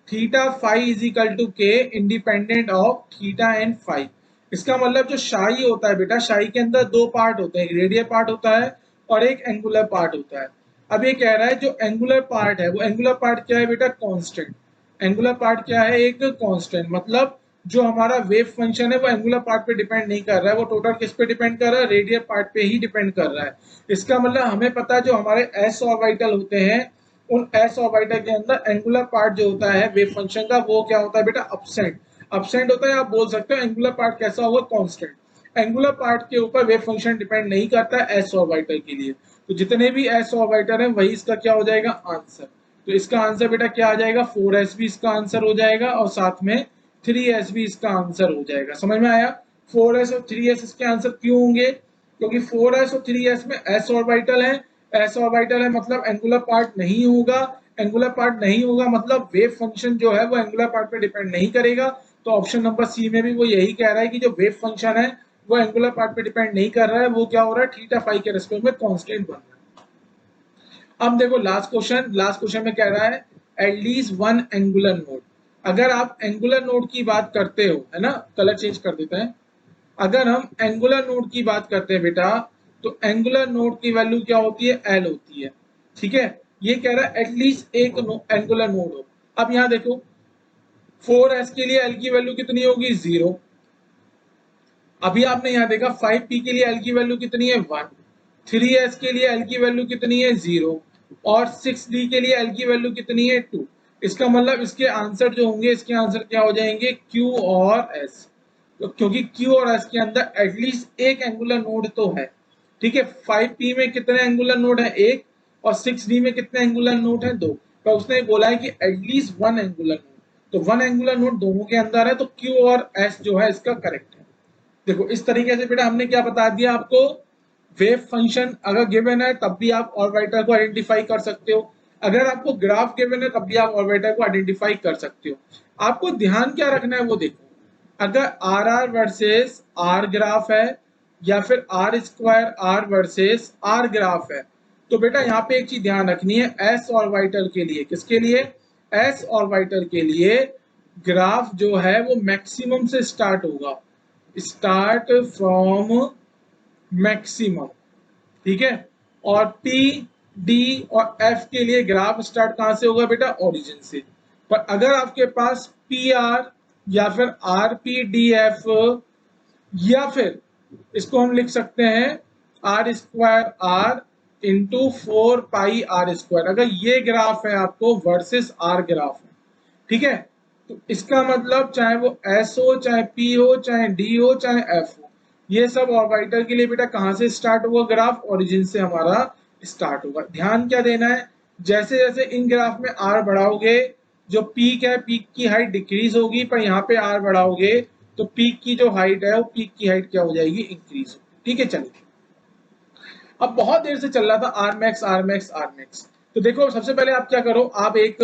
theta phi is equal to K independent of theta and phi. इसका मतलब जो शाई होता है बेटा, शाई के अंदर दो पार्ट होते हैं, एक रेडियल पार्ट होता है और एक एंगुलर पार्ट होता है। अब ये कह रहा है जो एंगुलर पार्ट है वो एंगुलर पार्ट क्या है बेटा, कांस्टेंट। एंगुलर पार्ट क्या है, एक कांस्टेंट। मतलब जो हमारा वेव फंक्शन है वो एंगुलर पार्ट पे डिपेंड नहीं कर रहा है, वो टोटल किस पे डिपेंड कर रहा है, रेडियल पार्ट पे ही डिपेंड कर रहा है। इसका मतलब हमें पता है जो हमारे एस ऑर्बिटल होते हैं उन एस ऑर्बिटल के अंदर एंगुलर पार्ट जो होता है वेव फंक्शन का वो क्या होता है बेटा, अपसेंट। अपसेंट होता है, आप बोल सकते हो एंगुलर पार्ट कैसा होगा, कांस्टेंट। एंगुलर पार्ट के ऊपर वेव फंक्शन डिपेंड नहीं करता है एस ऑर्बिटल के लिए। तो जितने भी एस ऑर्बिटल है वही इसका क्या हो जाएगा, आंसर। तो इसका आंसर बेटा क्या आ जाएगा, 4s भी इसका आंसर हो जाएगा और साथ में 3s भी इसका आंसर हो जाएगा। समझ में आया, 4s और 3s इसके आंसर क्यों होंगे, क्योंकि 4s और 3s में s ऑर्बिटल है, s ऑर्बिटल है मतलब एंगुलर पार्ट नहीं होगा, एंगुलर पार्ट नहीं होगा मतलब वेव फंक्शन जो है वो एंगुलर पार्ट पे डिपेंड नहीं करेगा। तो ऑप्शन नंबर सी में भी वो यही कह रहा है कि जो वेव फंक्शन है वो एंगुलर पार्ट पे डिपेंड नहीं कर रहा है, वो क्या हो रहा है, थीटा फाई के रेस्पेक्ट में कांस्टेंट बन रहा है। अब देखो लास्ट क्वेश्चन में कह रहा है एटलीस्ट वन एंगुलर नोड। अगर आप एंगुलर नोड की बात करते हो, है ना, कलर चेंज कर देते हैं, अगर हम एंगुलर नोड की बात करते हैं बेटा, तो एंगुलर नोड की वैल्यू क्या होती है, एल होती है। ठीक है, ये कह रहा है एटलीस्ट एक एंगुलर नोड हो। अब यहाँ देखो 4s के लिए एल की वैल्यू कितनी होगी, 0। अभी आपने यहाँ देखा 5p के लिए एल की वैल्यू कितनी है, 1। 3s के लिए एल की वैल्यू कितनी है, 0। और 6d के लिए एल की वैल्यू कितनी है, 2। इसका मतलब इसके आंसर जो होंगे, इसके आंसर क्या हो जाएंगे, q और s। तो क्योंकि q और s के अंदर एटलीस्ट एक एंगुलर नोड तो है। ठीक है, 5p में कितने एंगुलर नोड है, एक। और 6d में कितने एंगुलर नोड है, दो। तो उसने बोला है कि एटलीस्ट वन एंगुलर नोड, तो वन एंगुलर नोड दोनों के अंदर है, तो q और s जो है इसका करेक्ट है। देखो इस तरीके से बेटा हमने क्या बता दिया आपको, वेव फंक्शन अगर गिवन है तब भी आप ऑर्बिटर को आइडेंटिफाई कर सकते हो, अगर आपको ग्राफ गिवन है तब भी आप ऑर्बिटर को आइडेंटिफाई कर सकते हो। आपको ध्यान क्या रखना है वो देखो, अगर R R versus R graph है या फिर R square R versus R graph है, तो बेटा यहाँ पे एक चीज ध्यान रखनी है, एस ऑर्बिटल के लिए, किसके लिए, एस ऑर्बिटल के लिए ग्राफ जो है वो मैक्सिमम से स्टार्ट होगा, स्टार्ट फ्रॉम मैक्सिमम। ठीक है, और पी डी और एफ के लिए ग्राफ स्टार्ट कहां से होगा बेटा, ओरिजिन से। पर अगर आपके पास पी आर या फिर आर पी डी एफ, या फिर इसको हम लिख सकते हैं R square R into 4 pi R square, अगर ये ग्राफ है आपको वर्सेस आर ग्राफ है, ठीक है, तो इसका मतलब चाहे वो एस हो, चाहे पी हो, चाहे डी हो, चाहे एफ हो, ये सब ऑर्बिटर के लिए बेटा कहां से स्टार्ट होगा, ग्राफ ओरिजिन से हमारा स्टार्ट होगा। ध्यान क्या देना है, जैसे जैसे इन ग्राफ में आर बढ़ाओगे, जो पीक है पीक की हाइट डिक्रीज होगी, पर यहाँ पे आर बढ़ाओगे तो पीक की जो हाइट है वो पीक की हाइट क्या हो जाएगी, इंक्रीज होगी। ठीक है, चलिए अब बहुत देर से चल रहा था R max R max R max, तो देखो सबसे पहले आप क्या करो, आप एक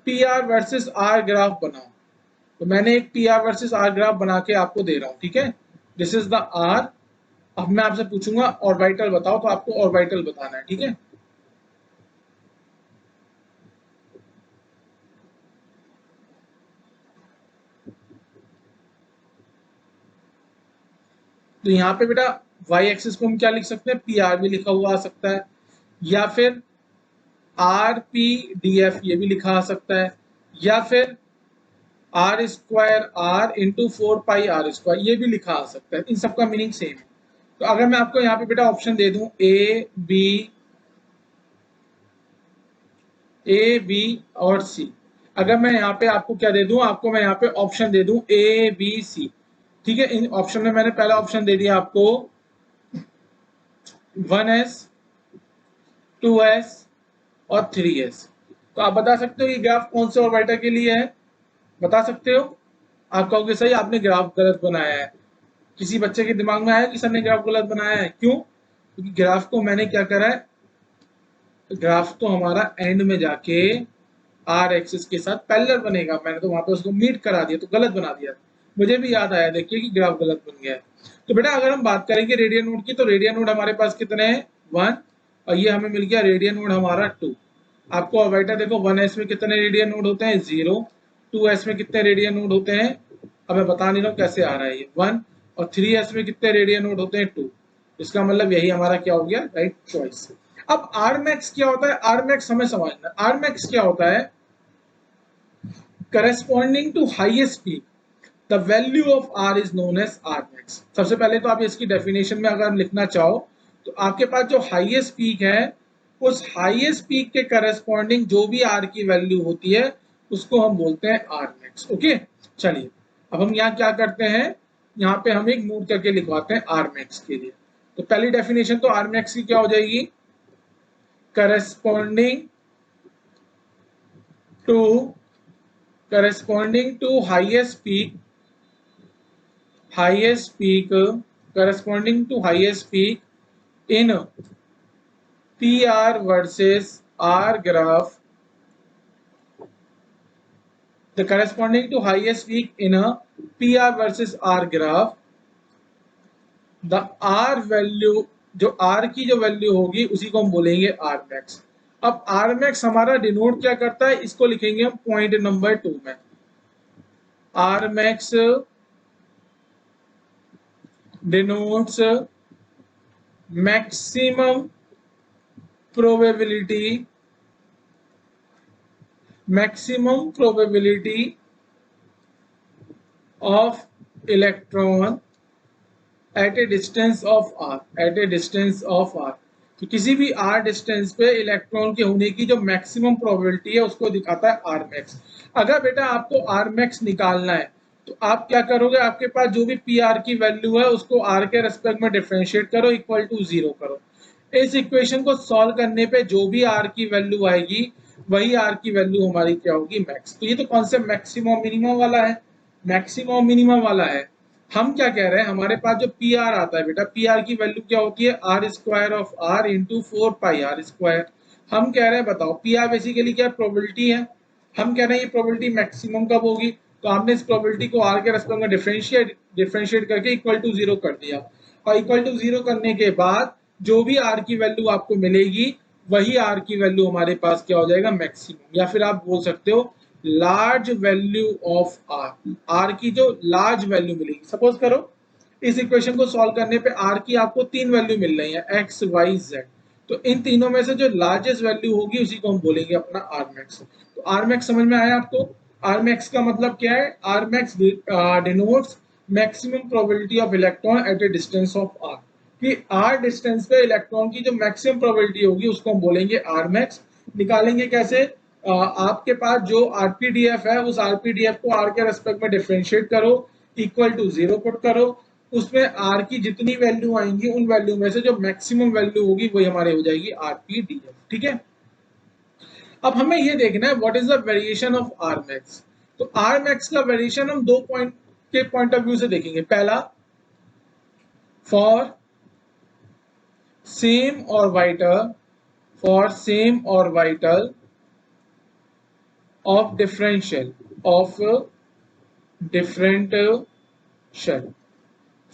P R versus R graph बनाओ। तो मैंने एक P R versus R graph बना के आपको दे रहा हूं, ठीक है, दिस इज द आर। अब मैं आपसे पूछूंगा ऑर्बिटल बताओ, तो आपको ऑर्बिटल बताना है, ठीक है। तो यहाँ पे बेटा वाई एक्सिस को हम क्या लिख सकते हैं, पी आर भी लिखा हुआ आ सकता है, या फिर आर पी डी एफ ये भी लिखा आ सकता है, या फिर R square R into 4 pi R square ये भी लिखा आ सकता है, इन सबका मीनिंग सेम है। तो अगर मैं आपको यहाँ पे बेटा ऑप्शन दे दूं ए बी और सी, अगर मैं यहाँ पे आपको क्या दे दूं, आपको मैं यहाँ पे ऑप्शन दे दूं ए बी सी, ठीक है, इन ऑप्शन में मैंने पहला ऑप्शन दे दिया आपको 1s 2s और 3s। तो आप बता सकते हो ये ग्राफ कौन से ऑर्बिटर के लिए है, बता सकते हो। आप कहोगे सही आपने ग्राफ गलत बनाया है, किसी बच्चे के दिमाग में आया कि सर ने ग्राफ गलत बनाया है, क्यों, क्योंकि ग्राफ को मैंने क्या करा है, ग्राफ तो हमारा एंड में जाके आर एक्सिस के साथ पैरेलल बनेगा, मैंने तो वहां पे उसको मीट करा दिया, तो गलत बना दिया। मुझे भी याद आया देखिए कि ग्राफ गलत बन गया है। तो बेटा अगर हम बात करेंगे रेडियन नोड की, तो रेडियन नोड हमारे पास कितने हैं, 1, और ये हमें मिल गया रेडियन नोड हमारा 2। आपको ऑर्बिटर देखो 1s में कितने रेडियन नोड होते हैं, 0। 2s में कितने रेडियन नोड होते हैं, अब मैं बता नहीं रहा हूँ कैसे आ रहा है ये, 1। और 3s में कितने रेडियन नोड होते हैं, 2। इसका मतलब यही हमारा क्या हो गया, राइट चॉइस। अब आर मैक्स क्या होता है, आर मैक्स हमें समझना, आर मैक्स क्या होता है, corresponding to highest peak the value of r is known as r max। सबसे पहले तो आप इसकी डेफिनेशन में अगर लिखना चाहो, तो आपके पास जो हाईएस्ट पीक है, उस हाईएस्ट पीक के करस्पॉन्डिंग जो भी r की वैल्यू होती है उसको हम बोलते हैं r max। ओके, चलिए अब हम यहाँ क्या करते हैं, यहाँ पे हम एक नोट करके लिखवाते हैं r max के लिए। तो पहली डेफिनेशन तो r max की क्या हो जाएगी, corresponding to corresponding to highest peak corresponding to highest peak in PR versus R graph, the corresponding to highest peak in a PR versus R graph, the R value जो R की जो value होगी उसी को हम बोलेंगे R max। अब R max हमारा डिनोट क्या करता है, इसको लिखेंगे हम पॉइंट नंबर 2 में। Are max denotes maximum probability of electron at a distance of r, at a distance of r। तो किसी भी r डिस्टेंस पे इलेक्ट्रॉन के होने की जो मैक्सिमम प्रोबेबिलिटी है उसको दिखाता है r max। अगर बेटा आपको r max निकालना है तो आप क्या करोगे, आपके पास जो भी pr की वैल्यू है उसको r के रेस्पेक्ट में डिफरेंशिएट करो, इक्वल टू 0 करो। इस इक्वेशन को सॉल्व करने पे जो भी r की वैल्यू आएगी वही r की वैल्यू हमारी क्या होगी, मैक्स। तो ये तो कॉन्सेप्ट मैक्सिमम मिनिमम वाला है, मैक्सिमम मिनिमम वाला है। हम क्या कह रहे हैं, हमारे पास जो पी आर आता है बेटा, पी आर की वैल्यू क्या होती है, R square of R into 4 pi R square. हम कह रहे हैं बताओ पी आर बेसिकली क्या प्रोबेबिलिटी है, हम कह रहे हैं ये प्रोबेबिलिटी मैक्सिमम कब होगी, तो हमने इस प्रोबेबिलिटी को आर के रेस्पेक्ट में डिफरेंशिएट करके इक्वल टू 0 कर दिया, और इक्वल टू 0 करने के बाद जो भी आर की वैल्यू आपको मिलेगी वही आर की वैल्यू हमारे पास क्या हो जाएगा, मैक्सिमम। या फिर आप बोल सकते हो large value of R, R की जो लार्ज वैल्यू मिलेगी। सपोज करो इस इक्वेशन को सॉल्व करने पे आर की आपको 3 वैल्यू मिल रही है, एक्स वाई जेड। तो इन तीनों में से जो लार्जेस्ट वैल्यू होगी उसी को हम बोलेंगे अपना आर मैक्स। तो आर मैक्स समझ में आया आपको, आर मैक्स का मतलब क्या है, R max denotes maximum probability of electron at a distance of R, कि आर डिस्टेंस पे इलेक्ट्रॉन की जो मैक्सिमम प्रोबेबिलिटी होगी उसको हम बोलेंगे आर मैक्स। निकालेंगे कैसे, आपके पास जो आरपीडीएफ है उस आरपीडीएफ को आर के रेस्पेक्ट में डिफरेंशिएट करो, इक्वल टू 0 पुट करो, उसमें आर की जितनी वैल्यू आएंगी उन वैल्यू में से जो मैक्सिमम वैल्यू होगी वही हमारे हो जाएगी आरपीडीएफ। ठीक है, अब हमें ये देखना है what is the variation of are max. तो आर मैक्स का वेरिएशन हम दो पॉइंट के पॉइंट ऑफ व्यू से देखेंगे। पहला, फॉर सेम और वाइटल, फॉर सेम और vital of differential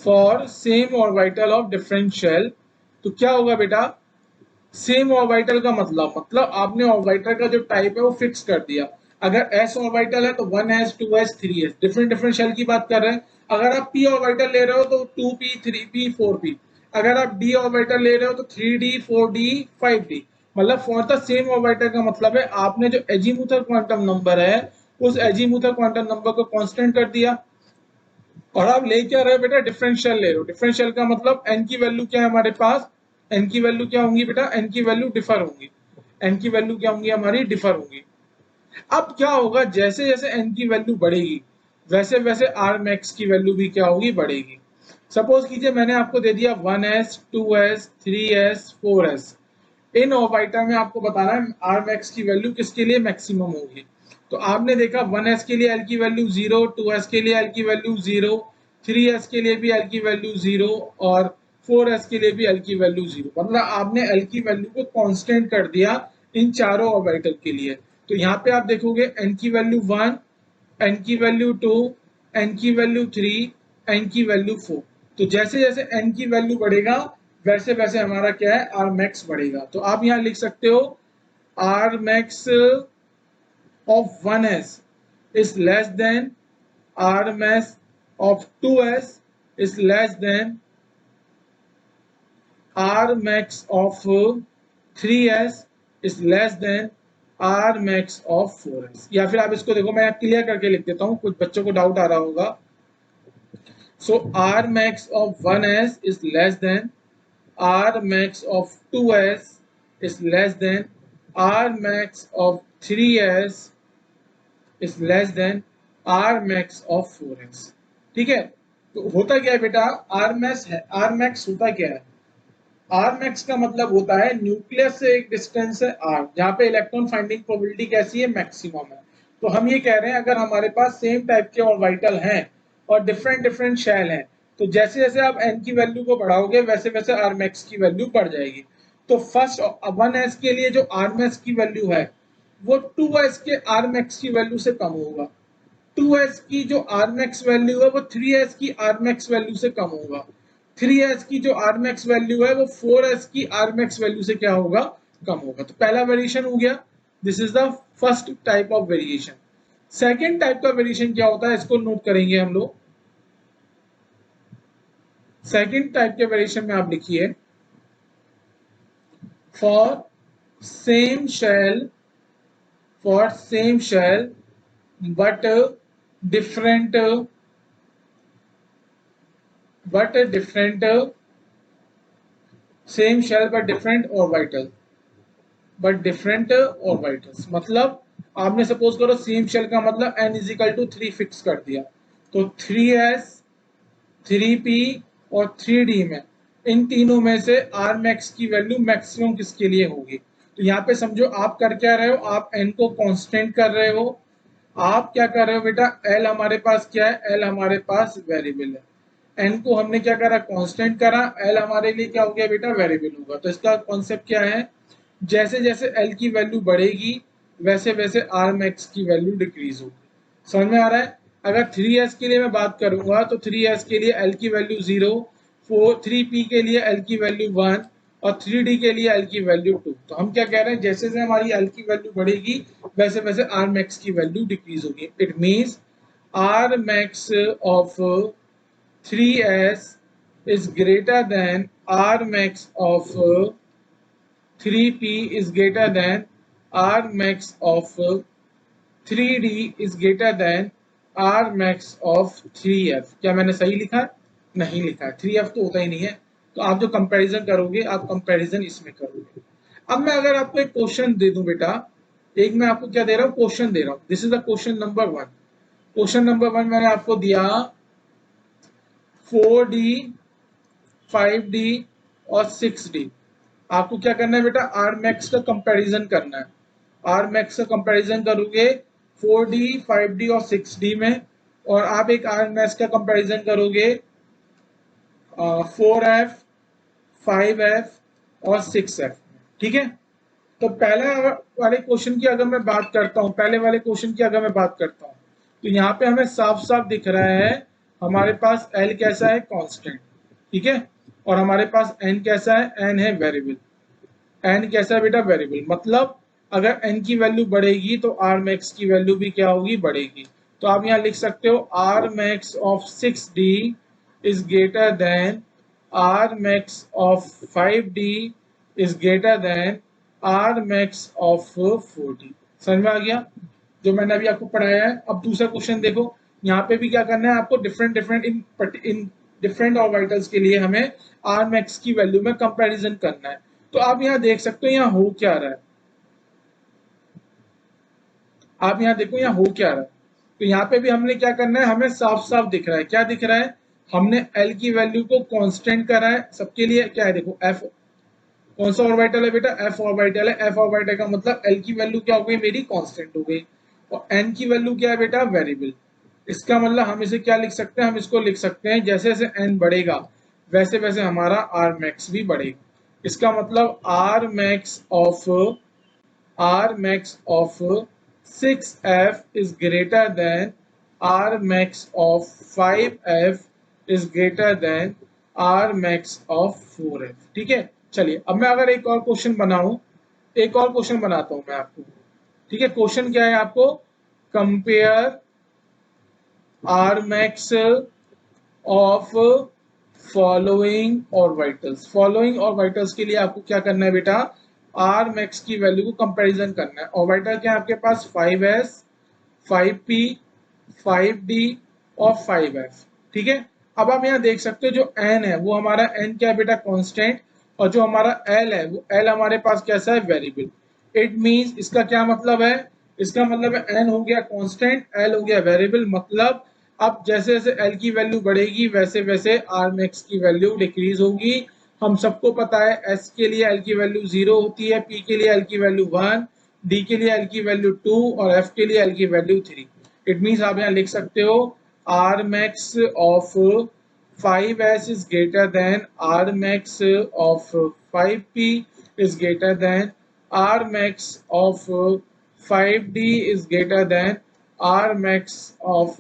for same orbital of differential। तो क्या होगा बेटा, सेम ऑर्बिटल का मतलब आपने ऑर्बिटल का जो टाइप है वो फिक्स कर दिया। अगर s ऑर्बिटल है तो 1s 2s 3s, different shell की बात कर रहे हैं। अगर आप p ऑर्बिटल ले रहे हो तो 2p 3p 4p, अगर आप d ऑर्बिटल ले रहे हो तो 3d 4d 5d। मतलब फॉर द सेम ऑर्बिटल का मतलब है आपने जो एजीमुथर क्वांटम नंबर है उस एजीमुथर क्वांटम नंबर को कांस्टेंट कर दिया, और आप ले क्या रहे हो बेटा, डिफरेंशियल ले रहे हो। डिफरेंशियल का मतलब n की वैल्यू क्या है हमारे पास, n की वैल्यू क्या होंगी बेटा, n की वैल्यू डिफर होंगी, n की वैल्यू क्या होंगी हमारी, डिफर होंगी। अब क्या होगा, जैसे जैसे n की वैल्यू बढ़ेगी वैसे वैसे आर मैक्स की वैल्यू भी क्या होगी, बढ़ेगी। सपोज कीजिए मैंने आपको दे दिया 1s 2s 3s 4s, इन ऑर्बिटल में आपको बताना है आर मैक्स की वैल्यू किसके लिए मैक्सिमम होगी। तो आपने देखा 1s के लिए एल की वैल्यू 0, 2s के लिए एल की वैल्यू 0, 3s के लिए भी एल की वैल्यू 0 और 4s के लिए भी एल की वैल्यू 0। मतलब आपने एल की वैल्यू को कांस्टेंट कर दिया इन चारों ऑर्बिटल के लिए। तो यहाँ पे आप देखोगे n की वैल्यू 1, n की वैल्यू 2, n की वैल्यू 3, n की वैल्यू 4। तो जैसे जैसे n की वैल्यू बढ़ेगा वैसे वैसे हमारा क्या है, आर मैक्स बढ़ेगा। तो आप यहाँ लिख सकते हो R max of 1s is less than R mass of 2s is less than R max of 3s is less than R max of 4s। या फिर आप इसको देखो, मैं क्लियर करके लिख देता हूँ, कुछ बच्चों को डाउट आ रहा होगा। So R max of 1s is less than R max of 2s is less than R max of 3s is less than R max of 4s। ठीक है, तो होता क्या है बेटा, R max है, R max होता क्या है, R max का मतलब होता है न्यूक्लियस से एक डिस्टेंस है R, जहाँ पे इलेक्ट्रॉन फाइंडिंग प्रोबेबिलिटी कैसी है, मैक्सिमम है। तो हम ये कह रहे हैं अगर हमारे पास सेम टाइप के ऑर्बिटल हैं और डिफरेंट शेल हैं, तो जैसे जैसे आप n की वैल्यू को बढ़ाओगे वैसे वैसे R max की वैल्यू बढ़ जाएगी। तो फर्स्ट 1s के लिए जो R max की वैल्यू है वो 2s के R max की वैल्यू से कम होगा, 2s की जो R max वैल्यू है वो 3s की R max वैल्यू से कम होगा, 3s की जो R max वैल्यू है वो 4s की R max वैल्यू से क्या होगा, कम होगा। तो पहला वेरिएशन हो गया, this is the first type of variation. Second type का वेरिएशन क्या होता है, इसको नोट करेंगे हम लोग। सेकेंड टाइप के वेरिएशन में आप लिखिए, for same shell but different same shell but different orbital मतलब आपने सपोज करो सेम शेल का मतलब n इजिकल टू 3 फिक्स कर दिया, तो 3s 3p और 3d में इन तीनों में से r max की वैल्यू मैक्सिमम किसके लिए होगी। तो यहाँ पे समझो आप कर क्या रहे हो, आप n को कांस्टेंट कर रहे हो। आप क्या कर रहे हो बेटा, l हमारे पास क्या है, l हमारे पास वेरिएबल है, n को हमने क्या करा, कांस्टेंट करा, l हमारे लिए क्या हो गया बेटा, वेरिएबल होगा। तो इसका कॉन्सेप्ट क्या है, जैसे जैसे l की वैल्यू बढ़ेगी वैसे वैसे r max की वैल्यू डिक्रीज होगी। समझ में आ रहा है। अगर 3s के लिए मैं बात करूंगा तो 3s के लिए l की वैल्यू 0, 3p के लिए l की वैल्यू 1 और 3d के लिए l की वैल्यू 2। तो हम क्या कह रहे हैं, जैसे जैसे हमारी l की वैल्यू बढ़ेगी वैसे वैसे r max की वैल्यू डिक्रीज होगी। It means r max of 3s is greater than r max of 3p is greater than r max of 3d is greater than r max of 3f। क्या मैंने सही लिखा है? नहीं लिखा है, 3f तो होता ही नहीं है। तो आप जो कंपैरिजन करोगे आप कंपैरिजन इसमें करोगे। अब मैं अगर आपको एक क्वेश्चन दे दूं बेटा, एक मैं आपको क्या दे रहा हूँ, क्वेश्चन दे रहा हूँ, this is the question number 1। Question number 1 मैंने आपको दिया 4d 5d और 6d। आपको क्या करना है बेटा, आर मैक्स का कंपैरिजन करना है। आर मैक्स का कंपैरिजन करोगे 4d 5d और 6d में, और आप एक आर मैक्स का कंपैरिजन करोगे 4f 5f और 6f। ठीक है। तो पहले वाले क्वेश्चन की अगर मैं बात करता हूं, पहले वाले क्वेश्चन की अगर मैं बात करता हूं तो यहाँ पे हमें साफ साफ दिख रहा है, हमारे पास L कैसा है, कांस्टेंट। ठीक है। और हमारे पास N कैसा है, N है वेरिएबल। N कैसा है बेटा, वेरिएबल। मतलब अगर N की वैल्यू बढ़ेगी तो R max की वैल्यू भी क्या होगी, बढ़ेगी। तो आप यहाँ लिख सकते हो R max of 6D is greater than R max of 5D is greater than R max of 4D। समझ में आ गया जो मैंने अभी आपको पढ़ाया है। अब दूसरा क्वेश्चन देखो, यहाँ पे भी क्या करना है आपको, different different in different orbitals के लिए हमें R max की वैल्यू में कंपैरिजन करना है। तो आप यहाँ देख सकते हो यहाँ हो क्या रहा है, आप यहाँ देखो यहाँ हो क्या रहा है। तो यहाँ पे भी हमने क्या करना है, हमें साफ साफ दिख रहा है, क्या दिख रहा है, हमने L की वैल्यू को कांस्टेंट करा है सबके लिए। क्या है देखो, F कौन सा ऑर्बिटल है बेटा, F ऑर्बिटल है। F ऑर्बिटल का मतलब L की वैल्यू क्या हो गई, मेरी कांस्टेंट हो गई, और N की वैल्यू क्या है बेटा, वेरिएबल। इसका मतलब हम इसे क्या लिख सकते हैं, हम इसको लिख सकते हैं जैसे जैसे N बढ़ेगा वैसे वैसे हमारा R max भी बढ़ेगा। इसका मतलब R max of 6f is greater than R max of 5f is greater than R max of 4f। ठीक है। चलिए अब मैं अगर एक और क्वेश्चन बनाऊं, एक और क्वेश्चन बनाता हूं मैं आपको। ठीक है। क्वेश्चन क्या है, आपको compare R max of following orbitals. Following orbitals के लिए आपको क्या करना है बेटा, आर मैक्स की वैल्यू को कंपैरिजन करना है। ऑर्बिटल क्या है आपके पास, 5s 5p 5d और 5f। ठीक है। अब आप यहाँ देख सकते हो जो n है वो हमारा n क्या है बेटा, कांस्टेंट, और जो हमारा l है वो l हमारे पास कैसा है, वेरिएबल। इट मींस इसका क्या मतलब है, इसका मतलब है n हो गया कांस्टेंट, l हो गया वेरिएबल। मतलब अब जैसे जैसे L की वैल्यू बढ़ेगी वैसे वैसे R max की वैल्यू डिक्रीज होगी। हम सबको पता है S के लिए L की वैल्यू 0 होती है, P के लिए L की वैल्यू 1, D के लिए L की वैल्यू 2 और F के लिए L की वैल्यू 3। इट मींस आप यहाँ लिख सकते हो R max of 5s is greater than R max of 5p is greater than R max of 5d is greater than R max of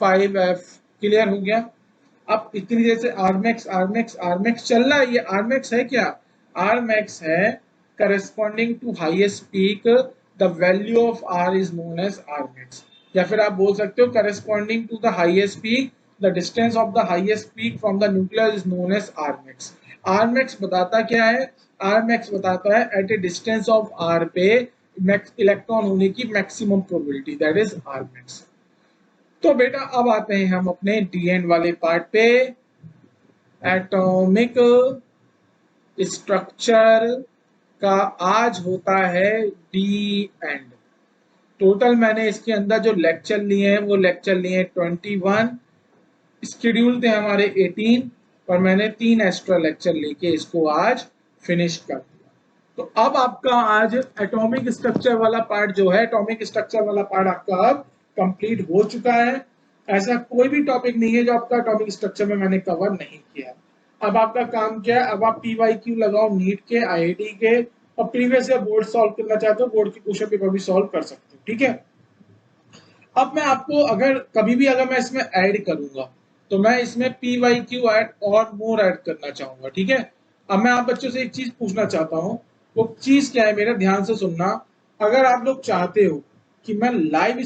5f। Clear हो गया। अब इतनी देर से आर मैक्स चल रहा है, ये आर मैक्स है क्या, आर मैक्स है corresponding to highest peak the value of R is known as R max, या फिर आप बोल सकते हो corresponding to the highest peak the distance of the highest peak from the nucleus is known as R max. R max बताता क्या है? R max बताता है at a distance of R पे इलेक्ट्रॉन होने की maximum probability, that is R max. तो बेटा अब आते हैं हम अपने डी एंड वाले पार्ट पे, एटॉमिक स्ट्रक्चर का आज होता है डी एंड। टोटल मैंने इसके अंदर जो लेक्चर लिए हैं वो लेक्चर लिए हैं 21, स्केड्यूल थे हमारे 18, पर मैंने 3 एक्स्ट्रा लेक्चर लेके इसको आज फिनिश कर दिया। तो अब आपका आज एटॉमिक स्ट्रक्चर वाला पार्ट जो है, एटॉमिक स्ट्रक्चर वाला पार्ट आपका अब कंप्लीट हो चुका है। ऐसा कोई भी टॉपिक नहीं है जो आपका एटॉमिक स्ट्रक्चर में मैंने कवर नहीं किया। अब आपका काम क्या है? अब आप PYQ लगाओ नीट के, IIT के, और प्रीवियस ईयर बोर्ड सॉल्व करना चाहते हो, बोर्ड के क्वेश्चन पेपर भी सॉल्व कर सकते हो, ठीक है। अब मैं आपको अगर कभी भी अगर मैं इसमें ऐड करूंगा तो मैं इसमें PYQ ऐड और मोर ऐड करना चाहूंगा, ठीक है। अब मैं आप बच्चों से एक चीज पूछना चाहता हूँ, वो चीज क्या है, मेरा ध्यान से सुनना। अगर आप लोग चाहते हो कि मैं लाइव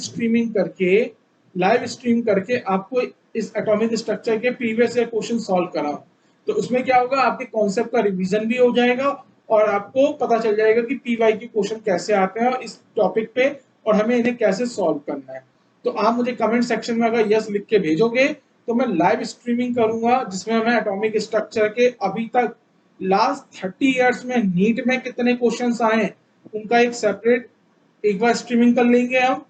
स्ट्रीम करके आपको इस एटॉमिक स्ट्रक्चर के प्रीवियस ईयर क्वेश्चन सॉल्व कराऊं, तो उसमें क्या होगा, आपके कॉन्सेप्ट का रिवीजन भी हो जाएगा और आपको पता चल जाएगा कि PYQ क्वेश्चन कैसे आते हैं और इस टॉपिक पे, और हमें इन्हें कैसे सॉल्व करना है। तो आप मुझे कमेंट सेक्शन में अगर यस लिख के भेजोगे तो मैं लाइव स्ट्रीमिंग करूंगा, जिसमें मैं एटॉमिक स्ट्रक्चर के अभी तक लास्ट 30 इयर्स में नीट में कितने क्वेश्चंस आए उनका एक सेपरेट एक बार स्ट्रीमिंग कर लेंगे हम।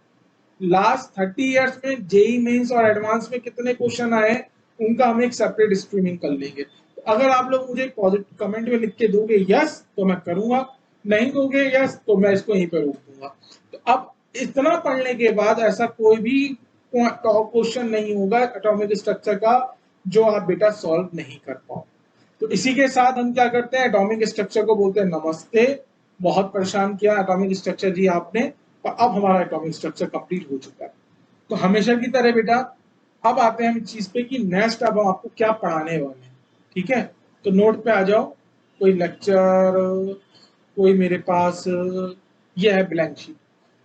लास्ट 30 इयर्स में जेई मेंस और एडवांस में कितने क्वेश्चन आए उनका हम एक सेपरेट स्ट्रीमिंग कर लेंगे। तो अगर आप लोग मुझे पॉजिटिव कमेंट में लिख के दोगे यस तो मैं करूंगा, नहीं दोगे यस तो मैं इसको यहीं पे रोक दूंगा। तो अब इतना पढ़ने के बाद ऐसा कोई भी क्वेश्चन नहीं होगा एटॉमिक स्ट्रक्चर का जो आप बेटा सॉल्व नहीं कर पाओ। तो इसी के साथ हम क्या करते हैं, एटॉमिक स्ट्रक्चर को बोलते हैं नमस्ते। बहुत परेशान किया एटॉमिक स्ट्रक्चर जी आपने, पर अब हमारा एटॉमिक स्ट्रक्चर कंप्लीट हो चुका है। तो हमेशा की तरह बेटा अब आते हैं हम चीज पे कि नेक्स्ट अब हम आपको क्या पढ़ाने वाले हैं, ठीक है। तो नोट पे आ जाओ, कोई लेक्चर, कोई मेरे पास ये है ब्लैंक शीट।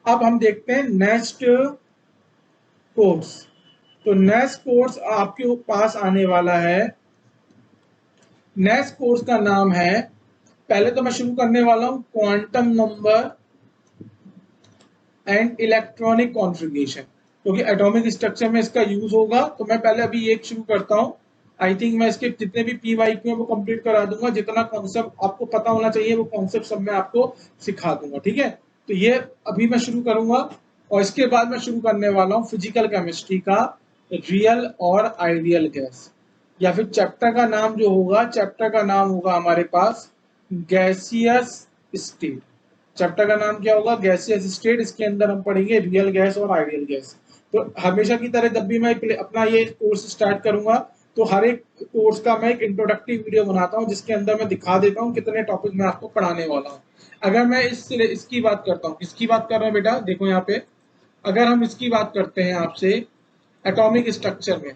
अब हम देखते हैं नेक्स्ट कोर्स। तो नेक्स्ट कोर्स आपके पास आने वाला है, नेक्स्ट कोर्स का नाम है, पहले तो मैं शुरू करने वाला हूं quantum number and electronic configuration, क्योंकि एटॉमिक स्ट्रक्चर में इसका यूज होगा। तो मैं पहले अभी एक शुरू करता हूं। आई थिंक मैं इसके जितने भी PYQ है वो कंप्लीट करा दूंगा, जितना कॉन्सेप्ट आपको पता होना चाहिए वो कॉन्सेप्ट सब मैं आपको सिखा दूंगा, ठीक है। तो ये अभी मैं शुरू करूंगा, और इसके बाद मैं शुरू करने वाला हूँ फिजिकल केमिस्ट्री का रियल और आइडियल गैस, या फिर चैप्टर का नाम जो होगा, चैप्टर का नाम होगा हमारे पास गैसियस स्टेट। चैप्टर का नाम क्या होगा, गैसियस स्टेट। इसके अंदर हम पढ़ेंगे रियल गैस और आइडियल गैस। तो हमेशा की तरह जब भी मैं अपना ये कोर्स स्टार्ट करूंगा तो हर एक कोर्स का मैं एक इंट्रोडक्टिव वीडियो बनाता हूं, जिसके अंदर मैं दिखा देता हूं कितने टॉपिक मैं आपको पढ़ाने वाला हूं। अगर मैं इसकी बात करता हूँ, किसकी बात कर रहा हूँ बेटा, देखो यहाँ पे, अगर हम इसकी बात करते हैं आपसे एटॉमिक स्ट्रक्चर में,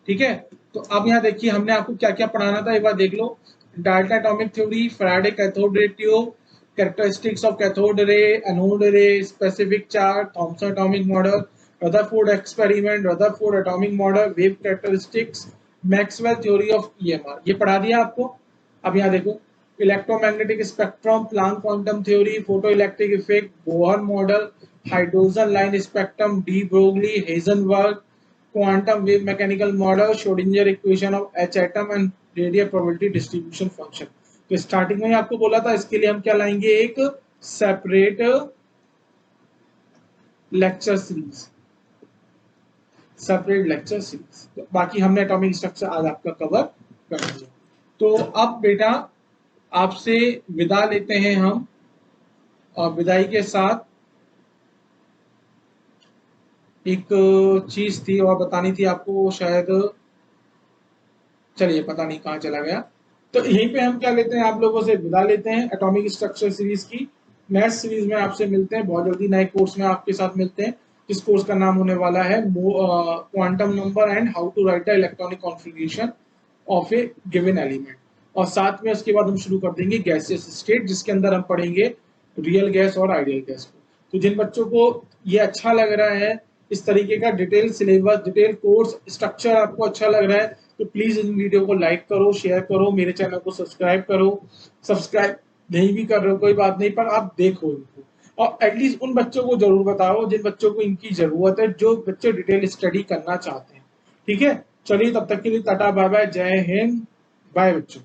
ठीक है। तो अब यहाँ देखिए हमने आपको क्या क्या पढ़ाना था, एक बार देख लो। Dalton atomic theory, Faraday cathode ray tube, characteristics of cathode ray, anode ray, specific charge, Thomson atomic model, Rutherford experiment, Rutherford atomic model, wave characteristics, Maxwell theory of EMR, ये पढ़ा दिया आपको। अब यहाँ देखो electromagnetic spectrum, Planck quantum theory, photo electric effect, Bohr model, hydrogen line spectrum, de Broglie, Heisenberg, quantum wave mechanical model, Schrodinger equation of H atom and radial probability distribution function। तो starting में ही आपको बोला था इसके लिए हम क्या लाएंगे, एक separate lecture series, separate lecture series. तो बाकी हमने एटॉमिक स्ट्रक्चर आज आपका कवर कर दिया। तो अब बेटा आपसे विदा लेते हैं हम, और विदाई के साथ एक चीज थी और बतानी थी आपको, शायद चलिए पता नहीं कहाँ चला गया। तो यहीं पे हम क्या लेते हैं, आप लोगों से विदा लेते हैं एटॉमिक स्ट्रक्चर सीरीज की। नेक्स्ट सीरीज में आपसे मिलते हैं बहुत जल्दी, नए कोर्स में आपके साथ मिलते हैं। इस कोर्स का नाम होने वाला है quantum number and how to write the electronic configuration of a given element. और साथ में उसके बाद हम शुरू कर देंगे गैसियस स्टेट, जिसके अंदर हम पढ़ेंगे रियल गैस और आइडियल गैस को। तो जिन बच्चों को ये अच्छा लग रहा है, इस तरीके का detail syllabus, detail course structure आपको अच्छा लग रहा है, तो प्लीज इन वीडियो को लाइक करो, शेयर करो, मेरे चैनल को सब्सक्राइब करो। सब्सक्राइब नहीं भी कर रहे हो कोई बात नहीं, पर आप देखो इनको, और एटलीस्ट उन बच्चों को जरूर बताओ जिन बच्चों को इनकी जरूरत है, जो बच्चे डिटेल स्टडी करना चाहते हैं। ठीक है, चलिए तब तक के लिए टाटा बाय बाय, जय हिंद, बाय बच्चों।